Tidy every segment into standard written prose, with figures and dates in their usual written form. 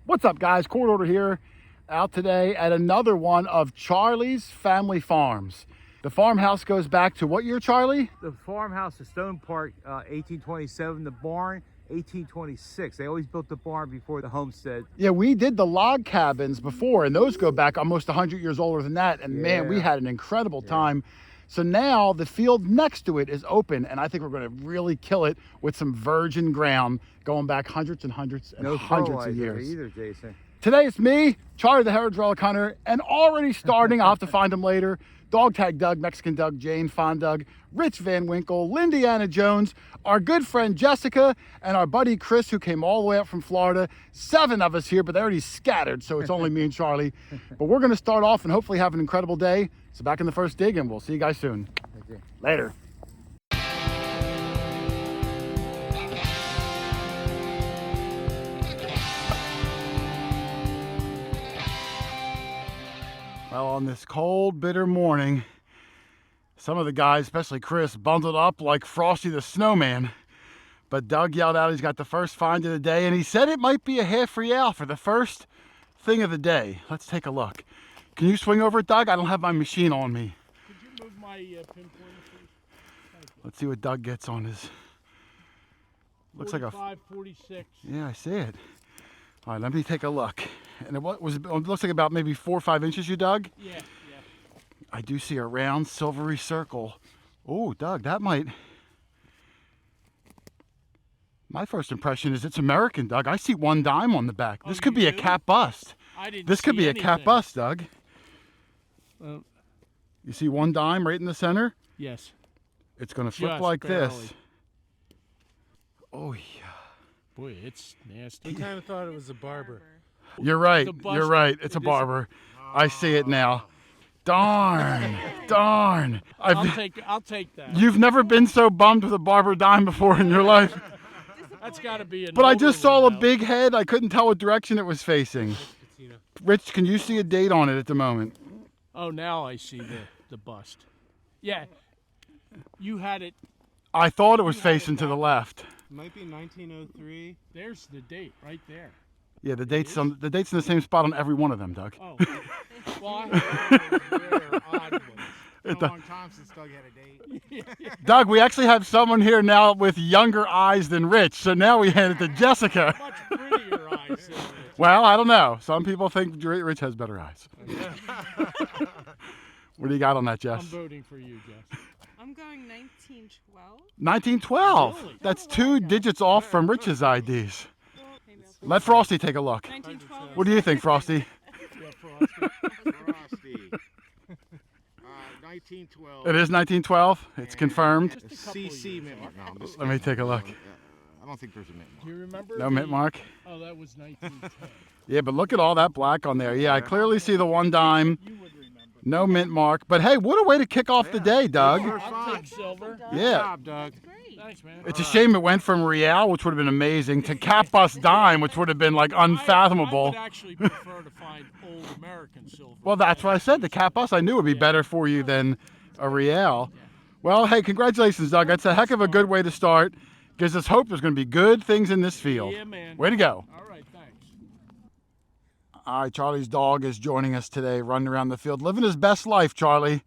What's up, guys? Quarter Hoarder here, out today at another one of Charlie's Family Farms. The farmhouse goes back to what year, Charlie? The farmhouse is Stone Park, 1827. The barn, 1826. They always built the barn before the homestead. Yeah, we did the log cabins before, and those go back almost 100 years older than that. And man, we had an incredible time. So now the field next to it is open, and I think we're going to really kill it with some virgin ground going back hundreds and hundreds and hundreds of years. Either, Jason. Today it's me, Charlie the Heritage Relic Hunter, and already starting, I'll have to find him later, Dog Tag Doug, Mexican Doug, Jane Fond Doug, Rich Van Winkle, Lindiana Jones, our good friend Jessica, and our buddy Chris, who came all the way up from Florida. 7 of us here, but they're already scattered, so it's only me and Charlie. But we're going to start off and hopefully have an incredible day. So back in the first dig, and we'll see you guys soon. Okay. Later. Well, on this cold, bitter morning, some of the guys, especially Chris, bundled up like Frosty the Snowman. But Doug yelled out he's got the first find of the day, and he said it might be a half real for the first thing of the day. Let's take a look. Can you swing over it, Doug? I don't have my machine on me. Could you move my pinpointer, please? Let's see what Doug gets on his. Looks like a 46. Yeah, I see it. All right, let me take a look. And it looks like about maybe 4 or 5 inches, you dug? Yeah. I do see a round silvery circle. Oh, Doug, that might. My first impression is it's American, Doug. I see 1 dime on the back. This could be a cap bust. I didn't. This could be a cap bust, Doug. You see 1 dime right in the center? Yes. It's going to flip Just like barely. this. Oh, yeah. Boy, it's nasty. We kind of thought it was a barber. You're right. It's a bust. You're right. It's a barber. I see it now. Darn. Darn. I'll take that. You've never been so bummed with a barber dime before in your life. That's got to be a. But I just saw a big head. I couldn't tell what direction it was facing. Rich, can you see a date on it at the moment? Oh, now I see the bust. Yeah. You had it. I thought it was facing to the left. Might be 1903. There's the date right there. Yeah, the date's in the same spot on every one of them, Doug. Oh. Well, I had rare, odd ones. It's been a long time since Doug had a date. Doug, we actually have someone here now with younger eyes than Rich, so now we hand it to Jessica. Much prettier eyes than Rich. Well, I don't know. Some people think Rich has better eyes. What do you got on that, Jess? I'm voting for you, Jess. I'm going 1912. 1912. Really? That's 2 digits off from Rich's IDs. Let Frosty take a look. 1912. What do you think, Frosty? Yeah, Frosty. Frosty. 1912. It is 1912. It's confirmed. Just a couple CC years mint off. mark. No, I'm just Let me kidding. take a look. I don't think there's a mint Do mark. you remember? No mint mark. Oh, that was 1910. Yeah, but look at all that black on there. Yeah, I clearly see the 1 dime. You would remember. No mint mark. But hey, what a way to kick off the day, Doug. I'll take silver. Yeah. Good job, Doug. Great. Thanks, man. It's a shame it went from real, which would have been amazing, to cap bust dime, which would have been like I unfathomable. would actually prefer to find old American silver. Well, that's what I said. The cap bust I knew would be better for you than a real. Well, hey, congratulations, Doug. That's a heck of a good way to start. Gives us hope there's going to be good things in this field. Yeah, man. Way to go. All right, thanks. All right, Charlie's dog is joining us today, running around the field, living his best life, Charlie.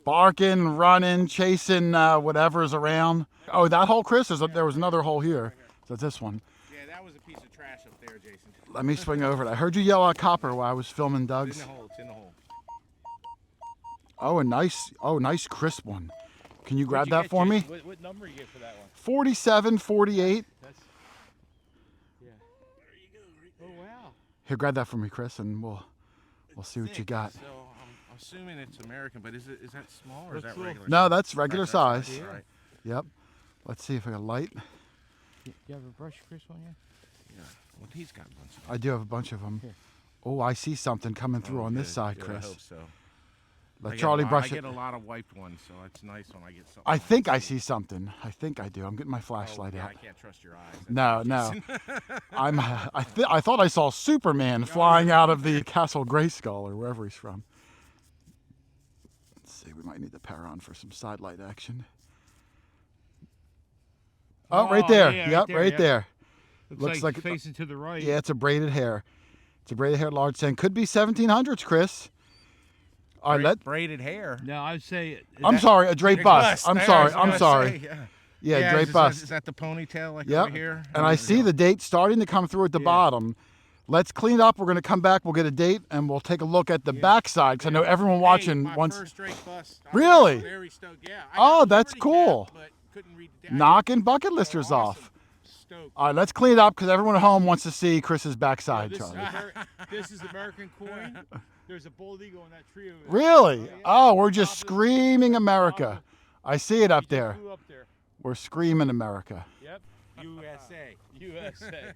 Barking, running, chasing whatever's around. Oh, that hole, Chris? There was another hole here. So this one. Yeah, that was a piece of trash up there, Jason. Let me swing over it. I heard you yell out copper while I was filming Doug's. It's in the hole. It's in the hole. Oh, nice crisp one. Can you grab What'd you that for me? Jason? What number you get for that one? 47, 48. That's. Yeah. There you go. Oh wow. Here, grab that for me, Chris, and we'll see what you Thick. got. So I'm assuming it's American, but is that small or is that regular? No, that's regular Right, size. All right. Yep. Let's see if I got light. You have a brush, Chris, on you? Yeah. Well, he's got a bunch of. I do have a bunch of them. Here. Oh, I see something coming through on this Good, side, good, Chris. I hope so. Let Charlie brush I it. get a lot of wiped ones, so it's nice when I get something. I think I see something. I think I do. I'm getting my flashlight yeah, out. I can't trust your eyes. No, no. I thought I saw Superman flying out of the Castle Grayskull or wherever he's from. Let's see. We might need the power on for some side light action. Oh, right there. yeah, Yep, right right there, there. Looks like facing to the right. Yeah, it's a braided hair. It's a braided hair large cent. Could be 1700s, Chris. All right, Braided hair. No, I'd say. I'm sorry, a drape bust. I'm There, I sorry. was I'm gonna sorry. say, Yeah, drape is bust. that the ponytail like Yep. over here? And I see the date starting to come through at the bottom. Let's clean up. We're going to come back. We'll get a date, and we'll take a look at the backside because I know everyone watching my wants. first drape bust. Really? Very stoked. Yeah. Oh, that's cool. But couldn't read the Knocking bucket listers off. Stoked. All right, let's clean it up because everyone at home wants to see Chris's backside, This, Charlie. this is American coin. There's a bald eagle in that tree over there. Really? Oh, we're just screaming America. I see it up there. Flew up there. We're screaming America. Yep. USA. USA.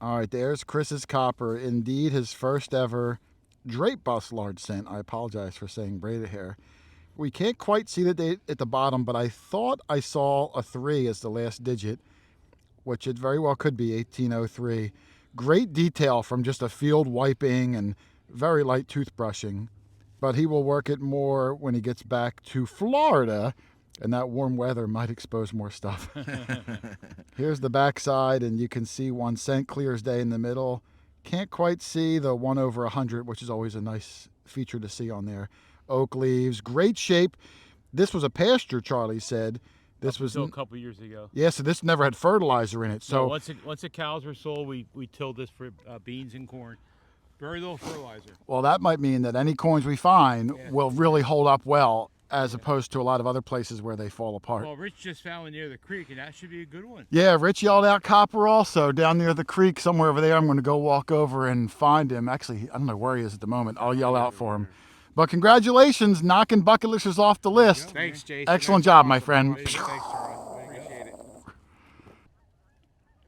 All right, there's Chris's copper. Indeed, his first ever drape bust large cent. I apologize for saying braided hair. We can't quite see the date at the bottom, but I thought I saw a 3 as the last digit, which it very well could be 1803. Great detail from just a field wiping and very light toothbrushing. But he will work it more when he gets back to Florida, and that warm weather might expose more stuff. Here's the backside, and you can see 1 cent clear as day in the middle. Can't quite see the 1/100, which is always a nice feature to see on there. Oak leaves, great shape. This was a pasture, Charlie said. This was a couple years ago. Yeah, so this never had fertilizer in it. So once the cows were sold, we tilled this for beans and corn. Very little fertilizer. well, that might mean that any coins we find will really hold up well, as opposed to a lot of other places where they fall apart. Well, Rich just found one near the creek, and that should be a good one. Yeah, Rich yelled out copper also down near the creek somewhere over there. I'm going to go walk over and find him. Actually, I don't know where he is at the moment. I'll yell out for him. But congratulations, knocking bucket listers off the list. Thanks, Jason. Excellent job, my friend. Thanks, Charles. Appreciate it.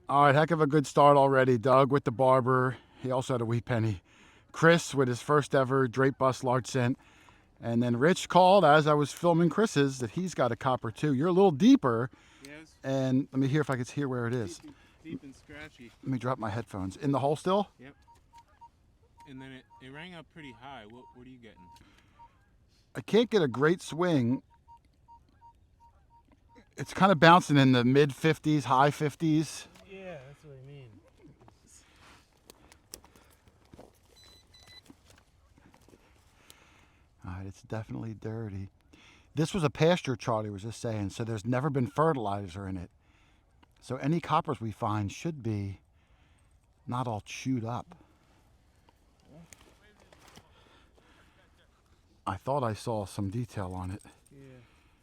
All right, heck of a good start already. Doug with the barber. He also had a wheat penny. Chris with his first ever drape bust large cent. And then Rich called as I was filming Chris's that he's got a copper too. You're a little deeper. Yes. And let me hear if I can hear where it is. Deep and scratchy. Let me drop my headphones. In the hole still? Yep. And then it rang up pretty high. What are you getting? I can't get a great swing. It's kind of bouncing in the mid 50s, high 50s. Yeah, that's what I mean. All right, it's definitely dirty. This was a pasture, Charlie was just saying, so there's never been fertilizer in it. So any coppers we find should be not all chewed up. I thought I saw some detail on it. Yeah,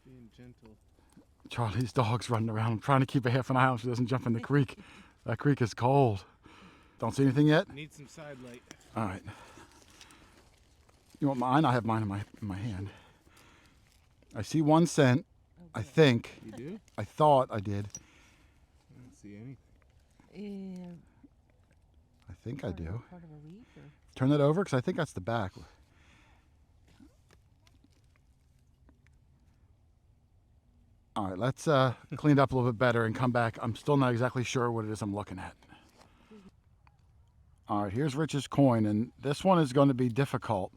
being gentle. Charlie's dog's running around. I'm trying to keep a half an eye on so he doesn't jump in the creek. That creek is cold. Don't see anything yet? Need some side light. All right. You want mine? I have mine in my hand. I see 1 cent. I think. You do? I thought I did. I don't see anything. And I think I do. part of a wheat or? Turn that over because I think that's the back. All right, let's clean it up a little bit better and come back. I'm still not exactly sure what it is I'm looking at. All right, here's Rich's coin, and this one is going to be difficult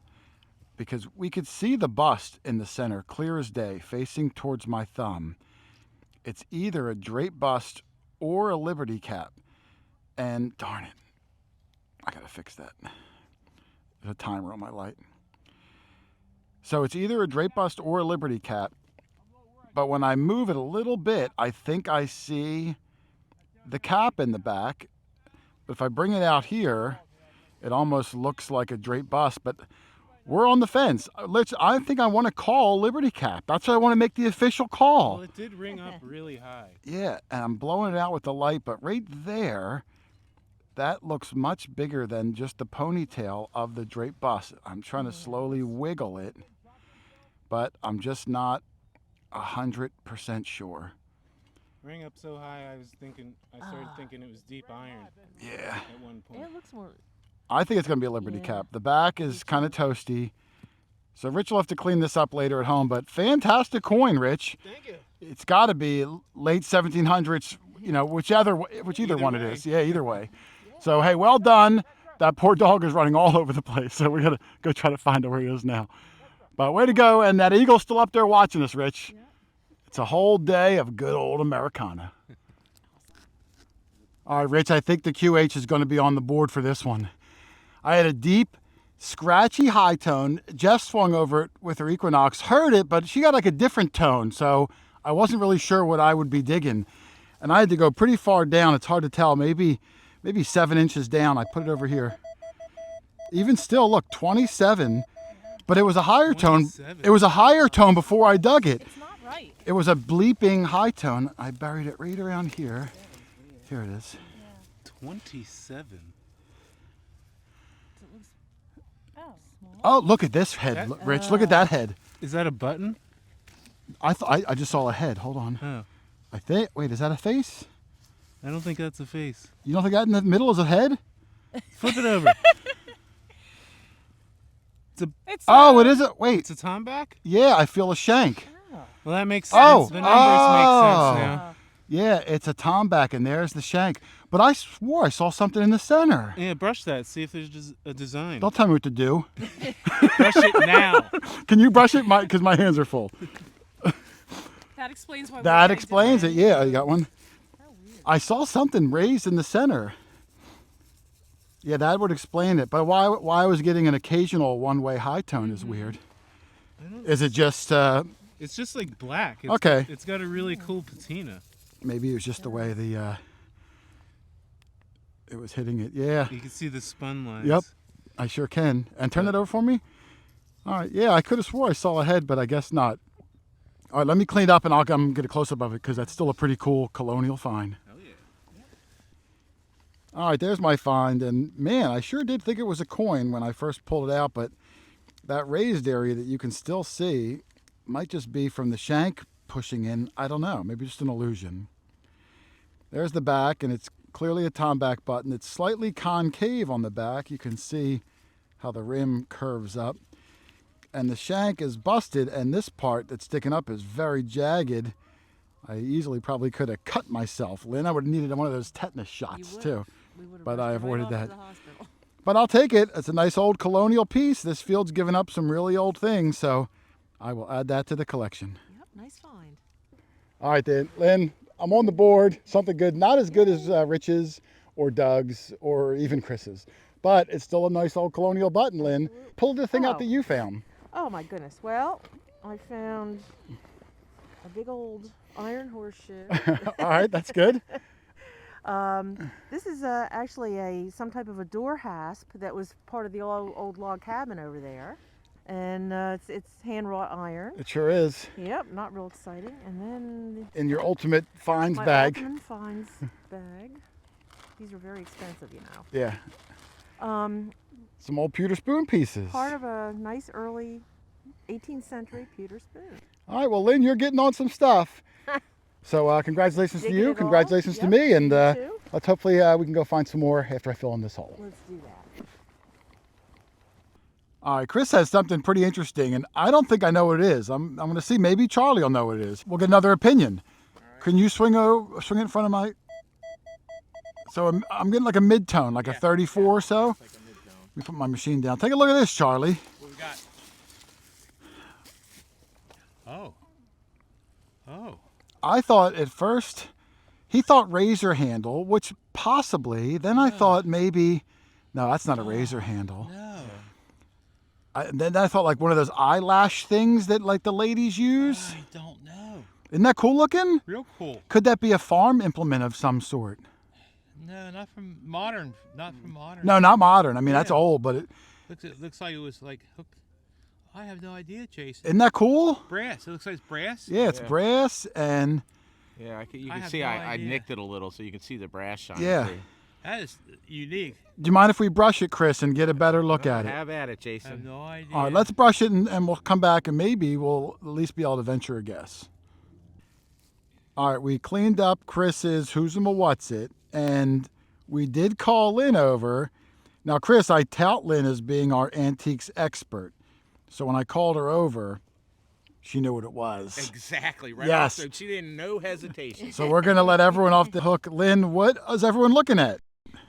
because we could see the bust in the center, clear as day, facing towards my thumb. It's either a drape bust or a Liberty cap, and darn it, I gotta fix that. There's a timer on my light. So it's either a drape bust or a Liberty cap. But when I move it a little bit, I think I see the cap in the back. But if I bring it out here, it almost looks like a drape bust. But we're on the fence. I think I want to call Liberty cap. That's why I want to make the official call. Well, it did ring up really high. Yeah, and I'm blowing it out with the light. But right there, that looks much bigger than just the ponytail of the drape bust. I'm trying to slowly wiggle it, but I'm just not 100% sure. Rang up so high, I started thinking it was deep iron Yeah. at one point. It looks more. I think it's going to be a Liberty Yeah. cap. The back is kind of toasty. So Rich will have to clean this up later at home, but fantastic coin, Rich. Thank you. It's got to be late 1700s, you know, whichever one it way. is. Yeah, either way. So, hey, well done. That poor dog is running all over the place, so we got to go try to find out where he is now. But way to go, and that eagle's still up there watching us, Rich. It's a whole day of good old Americana. All right, Rich, I think the QH is going to be on the board for this one. I had a deep, scratchy high tone. Jess swung over it with her Equinox, heard it, but she got like a different tone, so I wasn't really sure what I would be digging. And I had to go pretty far down. It's hard to tell, maybe 7 inches down. I put it over here. Even still, look, 27, but it was a higher tone. 27. It was a higher tone before I dug it. It's not right. It was a bleeping high tone. I buried it right around here. Here it is. 27. Oh. Oh, look at this head, Rich. Look at that head. Is that a button? I just saw a head. Hold on. Oh, I think. Wait, is that a face? I don't think that's a face. You don't think that in the middle is a head? Flip it over. It's Oh, it is a. Wait. It's a tomback? Yeah, I feel a shank. Well, that makes sense. Oh. The numbers make sense now. Yeah, it's a tomback, and there's the shank. But I swore I saw something in the center. Yeah, brush that. See if there's a design. Don't tell me what to do. Brush it now. Can you brush it? Because my hands are full. That explains why. That explains it. Yeah, you got one. I saw something raised in the center. Yeah, that would explain it. But why I was getting an occasional one-way high tone is weird. Is it just It's just like black. It's, Okay. It's got a really cool patina. maybe it was just the way it was hitting it. Yeah. You can see the spun lines. Yep. I sure can. And turn that over for me. All right. Yeah, I could have swore I saw a head, but I guess not. All right, let me clean it up and I'll get a close-up of it because that's still a pretty cool Colonial find. Oh, yeah. All right, there's my find. And man, I sure did think it was a coin when I first pulled it out, but that raised area that you can still see might just be from the shank pushing in. I don't know, maybe just an illusion. There's the back, and it's clearly a tomback button. It's slightly concave on the back. You can see how the rim curves up. And the shank is busted, and this part that's sticking up is very jagged. I easily probably could have cut myself, Lynn. I would have needed one of those tetanus shots too. But I avoided that. But I'll take it. It's a nice old Colonial piece. This field's given up some really old things, so I will add that to the collection. Yep, nice find. All right, then, Lynn, I'm on the board. Something good. Not as good as Rich's or Doug's or even Chris's, but it's still a nice old Colonial button, Lynn. Pull the thing out that you found. Oh my goodness. Well, I found a big old iron horseshoe. All right, that's good. This is actually some type of a door hasp that was part of the old log cabin over there. And it's hand wrought iron. It sure is. Yep, not real exciting. And then In your ultimate finds my bag. ultimate finds bag. These are very expensive, you know. Yeah, Um, some old pewter spoon pieces. part of a nice early 18th century pewter spoon. All right, well, Lynn, you're getting on some stuff. So congratulations to Digging you, it all. congratulations to Yep, me, and you too. let's hopefully we can go find some more after I fill in this hole. Let's do that. All right, Chris has something pretty interesting, and I don't think I know what it is. I'm going to see. Maybe Charlie will know what it is. We'll get another opinion. Can you swing it in front of my? So I'm getting like a mid-tone, like a 34 or so. Like a mid-tone. Let me put my machine down. Take a look at this, Charlie. What we got? Oh. Oh. I thought at first he thought razor handle, which possibly. Then I thought maybe, no, that's not a razor handle. No. Then I thought like one of those eyelash things that like the ladies use. I don't know. Isn't that cool looking? Real cool. Could that be a farm implement of some sort? No, not from modern. Not from modern. No, not modern. I mean, that's Yeah. old, but It looks like it was like hooked. I have no idea, Jason. isn't that cool? Brass. It looks like it's brass. Yeah, it's brass and Yeah, you I can have see no I idea. nicked it a little so you can see the brass shine. Yeah. through. That is unique. do you mind if we brush it, Chris, and get a better look at it? Have at it, I have Jason. no idea. All right, let's brush it and we'll come back and maybe we'll at least be able to venture a guess. All right, we cleaned up Chris's Who's 'em a What's It, and we did call Lynn over. Now, Chris, I tout Lynn as being our antiques expert. So when I called her over, she knew what it was. Exactly. Right. Yes. So she didn't no hesitation. So we're going to let everyone off the hook. Lynn, what is everyone looking at?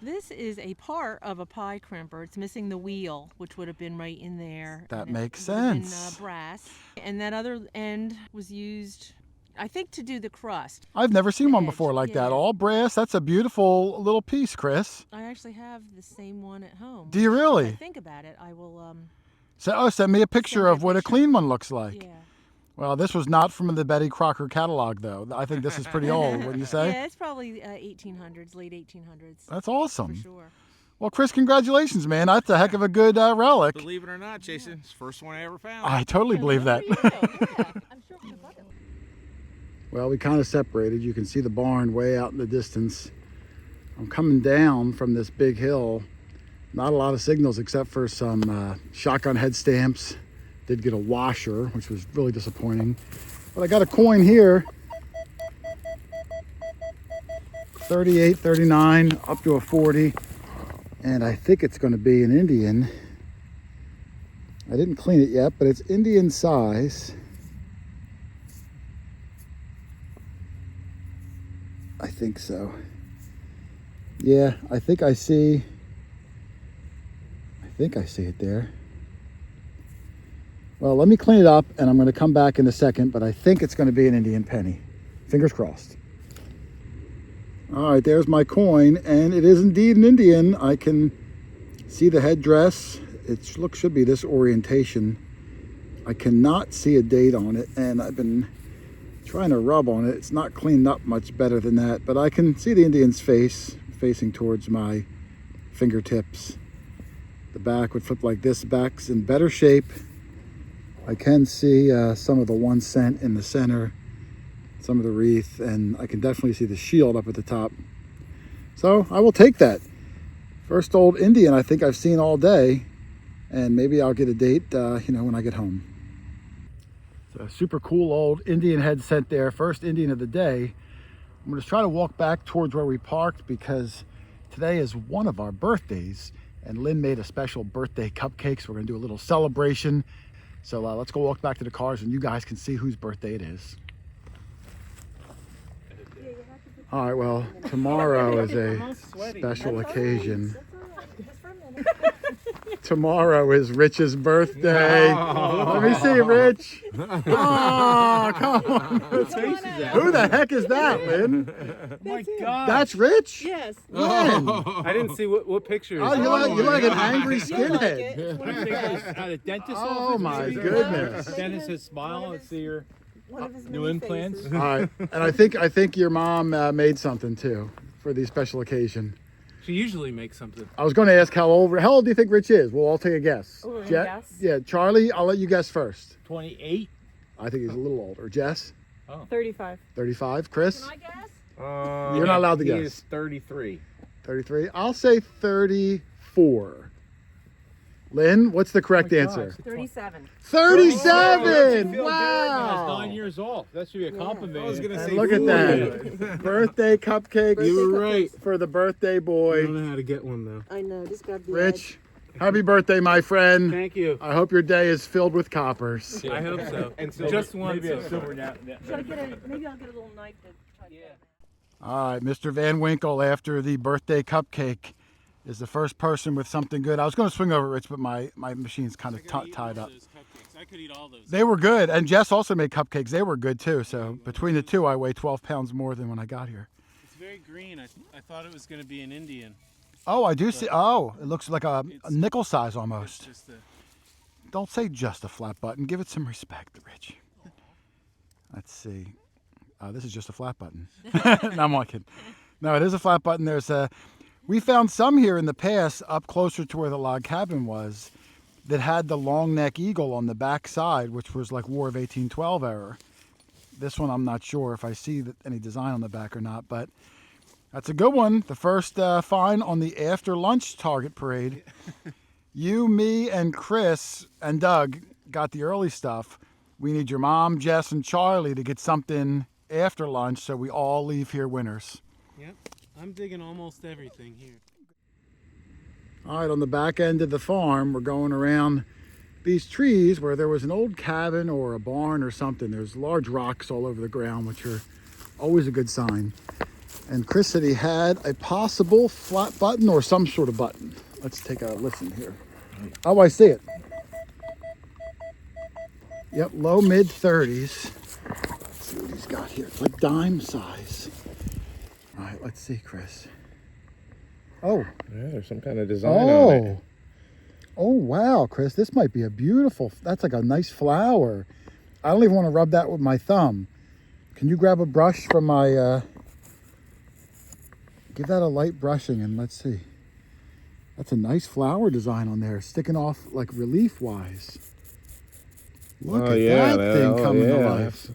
This is a part of a pie crimper. It's missing the wheel, which would have been right in there. That and it makes would have been, sense. brass. And that other end was used I think to do the crust. I've never seen one Edge, before like that. yeah. All brass. That's a beautiful little piece, Chris. I actually have the same one at home. Do you If I really? think about it, I will. Send me a picture Send you a of what a picture. clean one looks like. Yeah. Well, this was not from the Betty Crocker catalog, though. I think this is pretty old, wouldn't you say? Yeah, it's probably 1800s, late 1800s. That's for awesome. sure. Well, Chris, congratulations, man. That's a heck of a good relic. Believe it or not, Jason, it's the first one I ever found. I totally believe that. Yeah, I'm sure for the bucket. Well, we kind of separated. You can see the barn way out in the distance. I'm coming down from this big hill. Not a lot of signals except for some shotgun head stamps. Did get a washer, which was really disappointing. But I got a coin here. 38, 39, up to a 40. And I think it's going to be an Indian. I didn't clean it yet, but it's Indian size. I think so. Yeah, I think I see it there. Well, let me clean it up and I'm going to come back in a second, but I think it's going to be an Indian penny. Fingers crossed. All right, there's my coin, and it is indeed an Indian. I can see the headdress. It should be this orientation. I cannot see a date on it, and I've been trying to rub on it. It's not cleaned up much better than that, but I can see the Indian's face facing towards my fingertips. The back would flip like this. Back's in better shape. I can see some of the 1 cent in the center, some of the wreath, and I can definitely see the shield up at the top. So I will take that. First old Indian I think I've seen all day, and maybe I'll get a date, when I get home. It's a super cool old Indian head cent there, first Indian of the day. I'm going to try to walk back towards where we parked because today is one of our birthdays, and Lynn made a special birthday cupcake, so we're going to do a little celebration. So let's go walk back to the cars and you guys can see whose birthday it is. All right, well, tomorrow is a special occasion. Tomorrow is Rich's birthday. Let me see, Rich. Oh, come on. Who the heck is that, Lynn? My God. That's Rich? Yes. Lynn. I didn't see what picture. Oh, you're like an angry You'll like skinhead. it. It's one of his best. At a dentist Oh office? my Maybe? goodness. Dentist says smile and see your One of his new many implants. faces. All right, and I think your mom made something too for the special occasion. She usually makes something. I was going to ask how old do you think Rich is? We'll all take a guess. Oh, Je- guess? Yeah, Charlie, I'll let you guess first. 28. I think he's a little older. Jess, 35. 35. Chris, Can I guess? you're not allowed to He guess. is 33. 33. I'll say 34. Lynn, what's the correct answer? 37. 37! That's Wow! 9 years old. That should be a compliment. I was gonna And say, look at ooh. that. Birthday cupcakes You were right. for the birthday I boy. don't know how to get one though. I know, just got the Rich, happy birthday, my friend. Thank you. I hope your day is filled with coppers. I hope so. And silver. Just one. Maybe a so silver far. now. Maybe I'll get a little knife to try to get it. All right, Mr. Van Winkle, after the birthday cupcake, is the first person with something good. I was going to swing over, Rich, but my machine's kind of tied up. I could eat all those. They were good, and Jess also made cupcakes. They were good too. So between the two, I weigh 12 pounds more than when I got here. It's very green. I thought it was going to be an Indian. Oh, I do see. Oh, it looks like a nickel size almost. It's just a, Don't say just a flat button. Give it some respect, Rich. Let's see. This is just a flat button. No, I'm not kidding. No, it is a flat button. We found some here in the past up closer to where the log cabin was that had the long neck eagle on the back side, which was like War of 1812 era. This one, I'm not sure if I see any design on the back or not, but that's a good one. The first find on the after lunch target parade. You, me, and Chris and Doug got the early stuff. We need your mom, Jess, and Charlie to get something after lunch so we all leave here winners. yep. I'm digging almost everything here. All right, on the back end of the farm, we're going around these trees where there was an old cabin or a barn or something. There's large rocks all over the ground, which are always a good sign. And Chris said he had a possible flat button or some sort of button. Let's take a listen here. Oh, I see it. Yep, low mid 30s. Let's see what he's got here. here. It's like dime size. All right, let's see, Chris. Oh. Yeah, there's some kind of design on it. Oh, wow, Chris. This might be a beautiful, that's like a nice flower. I don't even want to rub that with my thumb. Can you grab a brush from my, give that a light brushing and let's see. That's a nice flower design on there, sticking off like relief-wise. Look at that thing coming to life.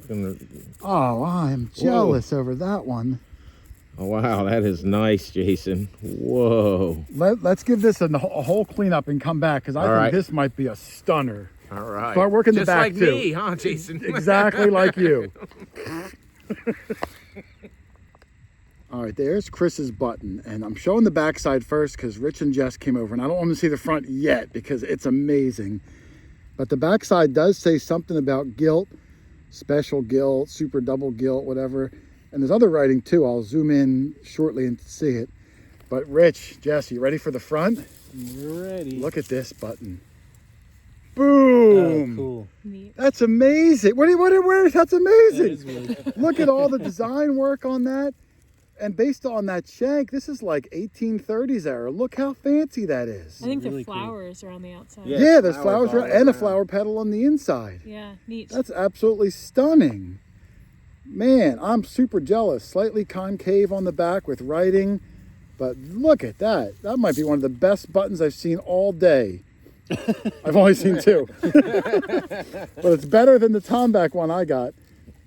Oh, I'm jealous over that one. Oh, wow, that is nice, Jason. Whoa. Let's give this a whole cleanup and come back, because I think this might be a stunner. All right. Start working the back, too. too. Just like me, huh, Jason? Exactly like you. All right, there's Chris's button, and I'm showing the backside first because Rich and Jess came over, and I don't want them to see the front yet because it's amazing. But the backside does say something about gilt, special gilt, super double gilt, whatever. And there's other writing too. I'll zoom in shortly and see it. But Rich, Jess, you ready for the front? You're ready. Look at this button. Boom! Oh, cool. Neat. That's amazing. That's amazing. That is really cool. Look at all the design work on that. And based on that shank, this is like 1830s era. Look how fancy that is. I think Really the cool. flowers are on the outside. Yeah, there's flowers flowers all and a around. flower petal on the inside. Yeah, neat. That's absolutely stunning. Man, I'm super jealous. Slightly concave on the back with writing. But look at that. That might be one of the best buttons I've seen all day. I've only seen two. But it's better than the Tomback one I got.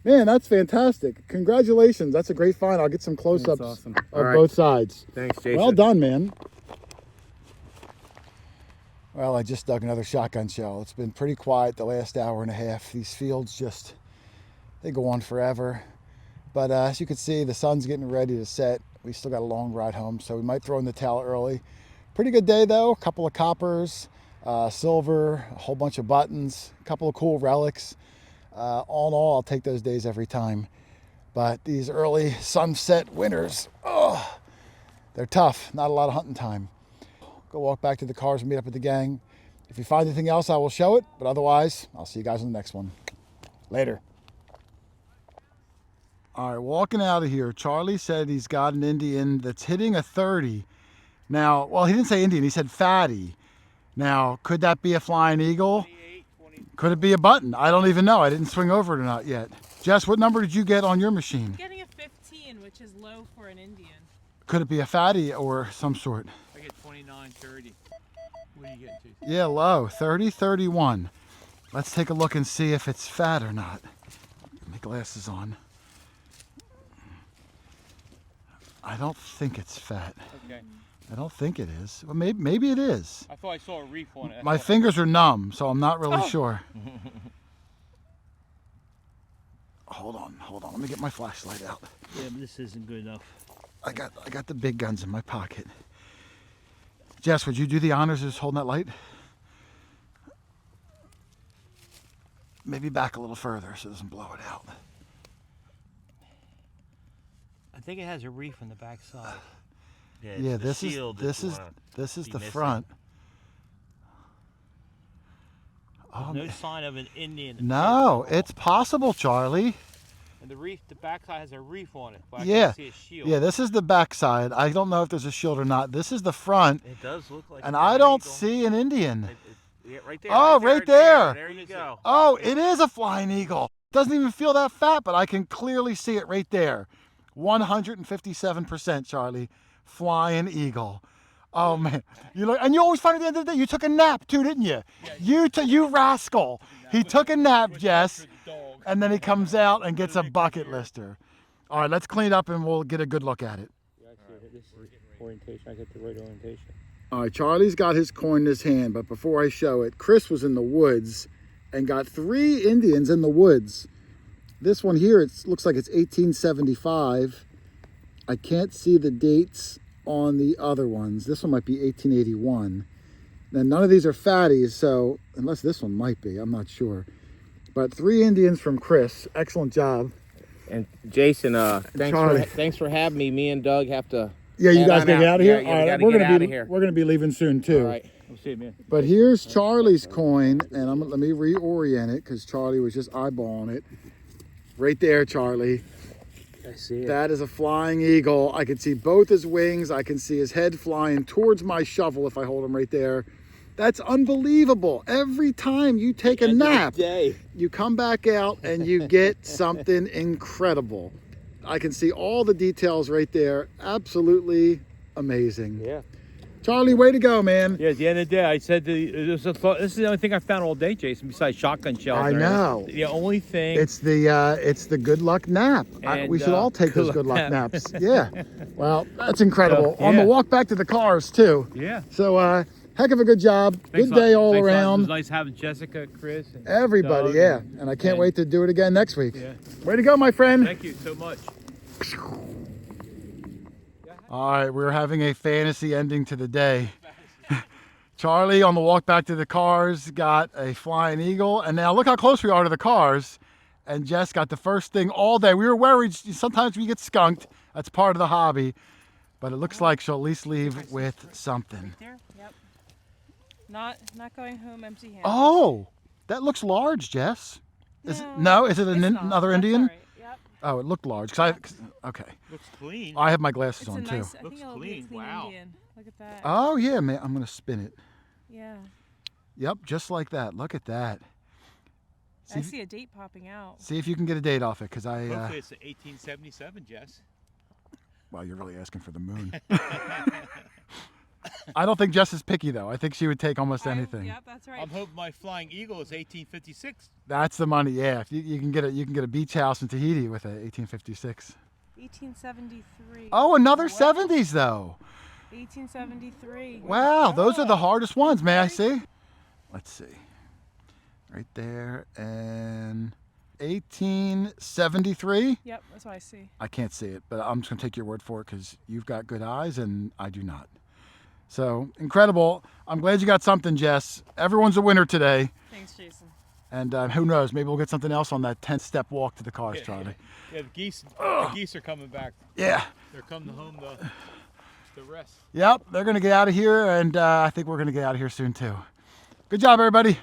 Man, that's fantastic. Congratulations. That's a great find. I'll get some close-ups That's awesome. of All right. both sides. Thanks, Jason. Well done, man. Well, I just dug another shotgun shell. It's been pretty quiet the last hour and a half. These fields just, they go on forever. But as you can see, the sun's getting ready to set. We still got a long ride home, so we might throw in the towel early. Pretty good day, though. A couple of coppers, silver, a whole bunch of buttons, a couple of cool relics. All in all, I'll take those days every time. But these early sunset winters, oh, they're tough. Not a lot of hunting time. Go walk back to the cars and meet up with the gang. If you find anything else, I will show it. But otherwise, I'll see you guys in the next one. Later. All right, walking out of here, Charlie said he's got an Indian that's hitting a 30. Now, well, he didn't say Indian, he said fatty. Now, could that be a flying eagle? Could it be a button? I don't even know. I didn't swing over it or not yet. Jess, what number did you get on your machine? Getting a 15, which is low for an Indian. Could it be a fatty or some sort? I get 29, 30. What are you getting to? Yeah, low, 30, 31. Let's take a look and see if it's fat or not. Get my glasses on. I don't think it's fat. Okay. I don't think it is. Well, maybe it is. I thought I saw a reef on it. My fingers are numb, so I'm not really sure. Hold on. Let me get my flashlight out. Yeah, but this isn't good enough. I got the big guns in my pocket. Jess, would you do the honors of just holding that light? Maybe back a little further so it doesn't blow it out. I think it has a reef on the back side. Yeah, this is the front. Oh, No sign of an Indian. no, it's possible, Charlie. And the reef, the back side has a reef on it, but I Yeah. can't see a shield. Yeah, this is the back side. I don't know if there's a shield or not. This is the front, It does look like. and an I don't eagle. see an Indian. Yeah, right there. Oh, right there. There you go. Oh, it is a flying eagle. Doesn't even feel that fat, but I can clearly see it right there. 157%, Charlie. Flying eagle. Oh man, you always find at the end of the day. You took a nap too, didn't you? You rascal. He took a nap, Jess, and then he comes out and gets a bucket lister. All right, let's clean up and we'll get a good look at it. This is orientation. I get the right orientation. All right, Charlie's got his coin in his hand, but before I show it, Chris was in the woods and got 3 Indians in the woods. This one here, it looks like it's 1875. I can't see the dates on the other ones. This one might be 1881. Now, none of these are fatties, so unless this one might be, I'm not sure. But 3 Indians from Chris. Excellent job. And Jason, Charlie. thanks for having me. Me and Doug have to. Yeah, you head guys on gonna get out of here? Yeah, All right, we gotta we're get gonna out be of here. we're gonna be leaving soon too. All right. We'll see you, man. But here's Charlie's coin, and let me reorient it because Charlie was just eyeballing it. Right there, Charlie. I see it. That is a flying eagle. I can see both his wings. I can see his head flying towards my shovel if I hold him right there. That's unbelievable. Every time you take a nap, you come back out and you get something incredible. I can see all the details right there. Absolutely amazing. Yeah. Charlie, way to go, man. Yeah, at the end of the day, I said this is the only thing I found all day, Jason, besides shotgun shells. I know. The only thing. It's the good luck nap. We should all take those good luck naps. Yeah. Well, that's incredible. So, On the yeah. walk back to the cars too. Yeah. So heck of a good job. Thanks Good day all Thanks a lot. It around. was nice having Jessica, Chris, and Everybody, Doug, yeah. And I can't wait to do it again next week. Yeah. Way to go, my friend. Thank you so much. All right, we're having a fantasy ending to the day. Charlie, on the walk back to the cars, got a flying eagle. And now look how close we are to the cars. And Jess got the first thing all day. We were worried. Sometimes we get skunked. That's part of the hobby. But it looks like she'll at least leave with something. There. Yep. Not going home empty-handed. Oh, that looks large, Jess. Is it it's not. another That's Indian? all right. Yep. Oh, it looked large. Okay. Looks clean. I have my glasses It's a on nice. too. I Looks think it'll be clean. a clean Wow. Indian. Look at that. Oh yeah, man. I'm gonna spin it. Yeah. Yep, just like that. Look at that. I see a date popping out. See if you can get a date off it, because Hopefully it's 1877, Jess. well, you're really asking for the moon. I don't think Jess is picky though. I think she would take almost anything. Yep, that's right. I'm hoping my flying eagle is 1856. That's the money. Yeah, if you can get a beach house in Tahiti with a 1856. 1873. Oh, another What? 70s though. 1873. Wow, those are the hardest ones. May I see? Let's see. Right there, and 1873. Yep, that's what I see. I can't see it, but I'm just gonna take your word for it because you've got good eyes and I do not. So incredible. I'm glad you got something, Jess. Everyone's a winner today. Thanks, Jason. And who knows, maybe we'll get something else on that 10-step walk to the cars, Charlie. Yeah, the geese are coming back. Yeah. They're coming home to rest. Yep, they're gonna get out of here, and I think we're gonna get out of here soon too. Good job, everybody.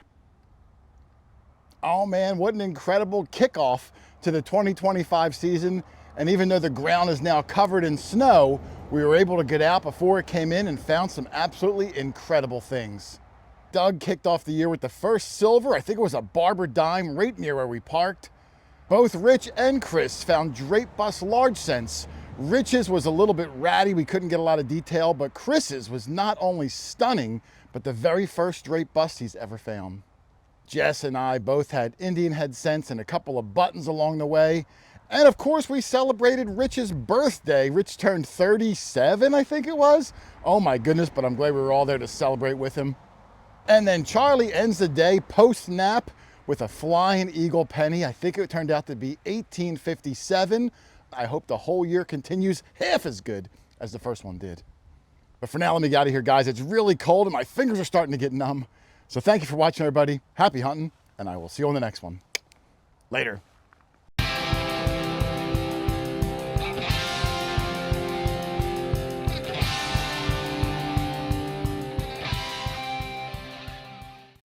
Oh man, what an incredible kickoff to the 2025 season. And even though the ground is now covered in snow, we were able to get out before it came in and found some absolutely incredible things. Doug kicked off the year with the first silver. I think it was a barber dime right near where we parked. Both Rich and Chris found drape bust large cents. Rich's was a little bit ratty. We couldn't get a lot of detail, but Chris's was not only stunning, but the very first drape bust he's ever found. Jess and I both had Indian head cents and a couple of buttons along the way. And of course, we celebrated Rich's birthday. Rich turned 37, I think it was. Oh my goodness, but I'm glad we were all there to celebrate with him. And then Charlie ends the day post-nap with a flying eagle penny. I think it turned out to be 1857. I hope the whole year continues half as good as the first one did. But for now, let me get out of here, guys. It's really cold and my fingers are starting to get numb. So thank you for watching, everybody. Happy hunting, and I will see you on the next one. Later.